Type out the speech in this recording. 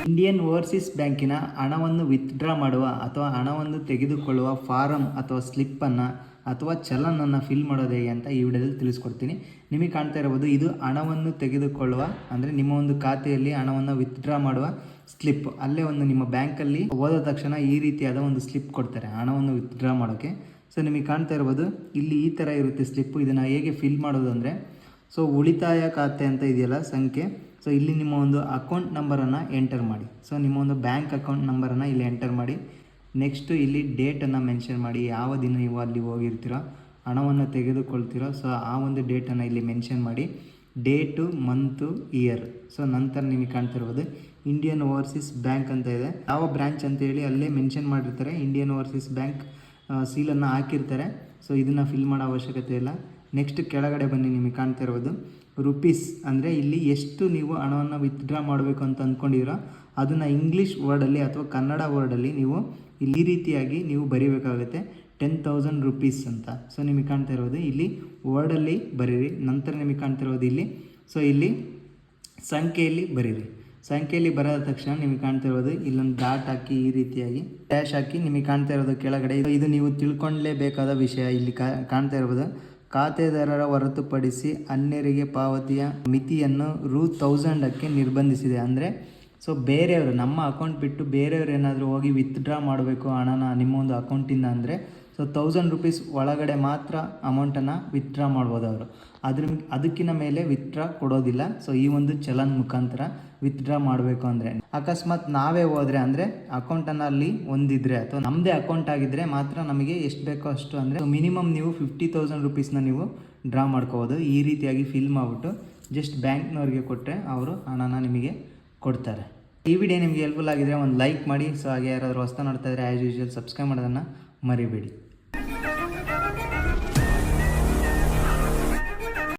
Indian overseas ಬ್ಯಾಂಕಿನ ಹಣವನ್ನು withdraw ಮಾಡುವ ಅಥವಾ ಹಣವನ್ನು ತೆಗೆದುಕೊಳ್ಳುವ ಫಾರಂ ಅಥವಾ ಸ್ಲಿಪ್ಪನ್ನು ಅಥವಾ ಚಲನನ್ನು ಫಿಲ್ ಮಾಡೋದು ಹೇಗೆ ಅಂತ ಈ ವಿಡಿಯೋದಲ್ಲಿ ತಿಳಿಸ್ಕೊಡ್ತೀನಿ. ನಿಮಗೆ ಕಾಣ್ತಾ ಇರಬಹುದು, ಇದು ಹಣವನ್ನು ತೆಗೆದುಕೊಳ್ಳುವ ಅಂದರೆ ನಿಮ್ಮ ಒಂದು ಖಾತೆಯಲ್ಲಿ ಹಣವನ್ನು ವಿತ್ಡ್ರಾ ಮಾಡುವ ಸ್ಲಿಪ್. ಅಲ್ಲೇ ಒಂದು ನಿಮ್ಮ ಬ್ಯಾಂಕಲ್ಲಿ ಹೋದ ತಕ್ಷಣ ಈ ರೀತಿಯಾದ ಒಂದು ಸ್ಲಿಪ್ ಕೊಡ್ತಾರೆ ಹಣವನ್ನು ವಿತ್ಡ್ರಾ ಮಾಡೋಕ್ಕೆ. ಸೊ ನಿಮಗೆ ಕಾಣ್ತಾ ಇರ್ಬೋದು, ಇಲ್ಲಿ ಈ ಥರ ಇರುತ್ತೆ ಸ್ಲಿಪ್ಪು. ಇದನ್ನು ಹೇಗೆ ಫಿಲ್ ಮಾಡೋದು ಅಂದರೆ, ಸೊ ಉಳಿತಾಯ ಖಾತೆ ಅಂತ ಇದೆಯಲ್ಲ ಸಂಖ್ಯೆ, ಸೊ ಇಲ್ಲಿ ನಿಮ್ಮ ಒಂದು ಅಕೌಂಟ್ ನಂಬರನ್ನು ಎಂಟರ್ ಮಾಡಿ. ಸೊ ನಿಮ್ಮ ಒಂದು ಬ್ಯಾಂಕ್ ಅಕೌಂಟ್ ನಂಬರನ್ನು ಇಲ್ಲಿ ಎಂಟರ್ ಮಾಡಿ. ನೆಕ್ಸ್ಟು ಇಲ್ಲಿ ಡೇಟನ್ನು ಮೆನ್ಷನ್ ಮಾಡಿ, ಯಾವ ದಿನ ನೀವು ಅಲ್ಲಿ ಹೋಗಿರ್ತೀರೋ ಹಣವನ್ನು ತೆಗೆದುಕೊಳ್ತೀರೋ ಸೊ ಆ ಒಂದು ಡೇಟನ್ನು ಇಲ್ಲಿ ಮೆನ್ಷನ್ ಮಾಡಿ. Date, month, year. ಸೊ ನಂತರ ನಿಮಗೆ ಕಾಣ್ತಿರ್ಬೋದು ಇಂಡಿಯನ್ ಓವರ್ಸೀಸ್ ಬ್ಯಾಂಕ್ ಅಂತ ಇದೆ, ಯಾವ ಬ್ರ್ಯಾಂಚ್ ಅಂತ ಹೇಳಿ ಅಲ್ಲೇ ಮೆನ್ಷನ್ ಮಾಡಿರ್ತಾರೆ. ಇಂಡಿಯನ್ ಓವರ್ಸೀಸ್ ಬ್ಯಾಂಕ್ ಸೀಲನ್ನು ಹಾಕಿರ್ತಾರೆ. ಸೊ ಇದನ್ನು ಫಿಲ್ ಮಾಡೋ ಅವಶ್ಯಕತೆ ಇಲ್ಲ. ನೆಕ್ಸ್ಟ್ ಕೆಳಗಡೆ ಬನ್ನಿ, ನಿಮಗೆ ಕಾಣ್ತಾ ಇರ್ಬೋದು ರುಪೀಸ್ ಅಂದರೆ ಇಲ್ಲಿ ಎಷ್ಟು ನೀವು ಹಣವನ್ನು ವಿತ್ಡ್ರಾ ಮಾಡಬೇಕು ಅಂತ ಅಂದ್ಕೊಂಡಿರೋ ಅದನ್ನು ಇಂಗ್ಲೀಷ್ ವರ್ಡಲ್ಲಿ ಅಥವಾ ಕನ್ನಡ ವರ್ಡಲ್ಲಿ ನೀವು ಇಲ್ಲಿ ಈ ರೀತಿಯಾಗಿ ನೀವು ಬರೀಬೇಕಾಗುತ್ತೆ. 10,000 rupees ಅಂತ. ಸೊ ನಿಮಗೆ ಕಾಣ್ತಾ ಇರೋದು ಇಲ್ಲಿ ವರ್ಡಲ್ಲಿ ಬರೀರಿ. ನಂತರ ನಿಮಗೆ ಕಾಣ್ತಾ ಇರೋದು ಇಲ್ಲಿ, ಸೊ ಇಲ್ಲಿ ಸಂಖ್ಯೆಯಲ್ಲಿ ಬರೀರಿ. ಸಂಖ್ಯೆಯಲ್ಲಿ ಬರೋದ ತಕ್ಷಣ ನಿಮಗೆ ಕಾಣ್ತಾ ಇರೋದು ಇಲ್ಲೊಂದು ಡಾಟ್ ಹಾಕಿ ಈ ರೀತಿಯಾಗಿ ಡ್ಯಾಶ್ ಹಾಕಿ ನಿಮಗೆ ಕಾಣ್ತಾ ಇರೋದು ಕೆಳಗಡೆ ಇದು ನೀವು ತಿಳ್ಕೊಳ್ಳೇಬೇಕಾದ ವಿಷಯ. ಇಲ್ಲಿ ಕಾಣ್ತಾ ಇರ್ಬೋದು, ಖಾತೆದಾರರ ಹೊರತುಪಡಿಸಿ ಅನ್ಯರಿಗೆ ಪಾವತಿಯ ಮಿತಿಯನ್ನು Rs. 1000ಕ್ಕೆ ನಿರ್ಬಂಧಿಸಿದೆ. ಅಂದರೆ ಸೊ ಬೇರೆಯವರು ನಮ್ಮ ಅಕೌಂಟ್ ಬಿಟ್ಟು ಬೇರೆಯವರು ಏನಾದರೂ ಹೋಗಿ ವಿತ್ಡ್ರಾ ಮಾಡಬೇಕು ಹಣನ ನಿಮ್ಮ ಒಂದು ಅಕೌಂಟಿಂದ ಅಂದರೆ ಸೊ Rs. 1000 ಒಳಗಡೆ ಮಾತ್ರ ಅಮೌಂಟನ್ನು ವಿತ್ಡ್ರಾ ಮಾಡ್ಬೋದು ಅವರು. ಅದಕ್ಕಿಂತ ಮೇಲೆ ವಿತ್ಡ್ರಾ ಕೊಡೋದಿಲ್ಲ. ಸೊ ಈ ಒಂದು ಚಲನ್ ಮುಖಾಂತರ ವಿತ್ಡ್ರಾ ಮಾಡಬೇಕು ಅಂದರೆ ಅಕಸ್ಮಾತ್ ನಾವೇ ಹೋದರೆ ಅಂದರೆ ಅಕೌಂಟನ್ನು ಅಲ್ಲಿ ಹೊಂದಿದ್ರೆ ಅಥವಾ ನಮ್ಮದೇ ಅಕೌಂಟ್ ಆಗಿದ್ದರೆ ಮಾತ್ರ ನಮಗೆ ಎಷ್ಟು ಬೇಕೋ ಅಷ್ಟು ಅಂದರೆ ಮಿನಿಮಮ್ ನೀವು 50,000 rupeesನ ನೀವು ಡ್ರಾ ಮಾಡ್ಕೋಬೋದು. ಈ ರೀತಿಯಾಗಿ ಫಿಲ್ ಮಾಡಿಬಿಟ್ಟು ಜಸ್ಟ್ ಬ್ಯಾಂಕ್ನವ್ರಿಗೆ ಕೊಟ್ಟರೆ ಅವರು ಹಣನ ನಿಮಗೆ ಕೊಡ್ತಾರೆ. ಈ ವಿಡಿಯೋ ನಿಮಗೆ ಹೆಲ್ಪ್ಫುಲ್ ಆಗಿದ್ರೆ ಒಂದು ಲೈಕ್ ಮಾಡಿ. ಸೊ ಹಾಗೆ ಯಾರಾದರೂ ಹೊಸ್ತಾ ನೋಡ್ತಾ ಇದ್ದರೆ ಆ್ಯಸ್ ಯೂಶುವಲ್ ಸಬ್ಸ್ಕ್ರೈಬ್ ಮಾಡೋದನ್ನು ಮರಿಬೇಡಿ.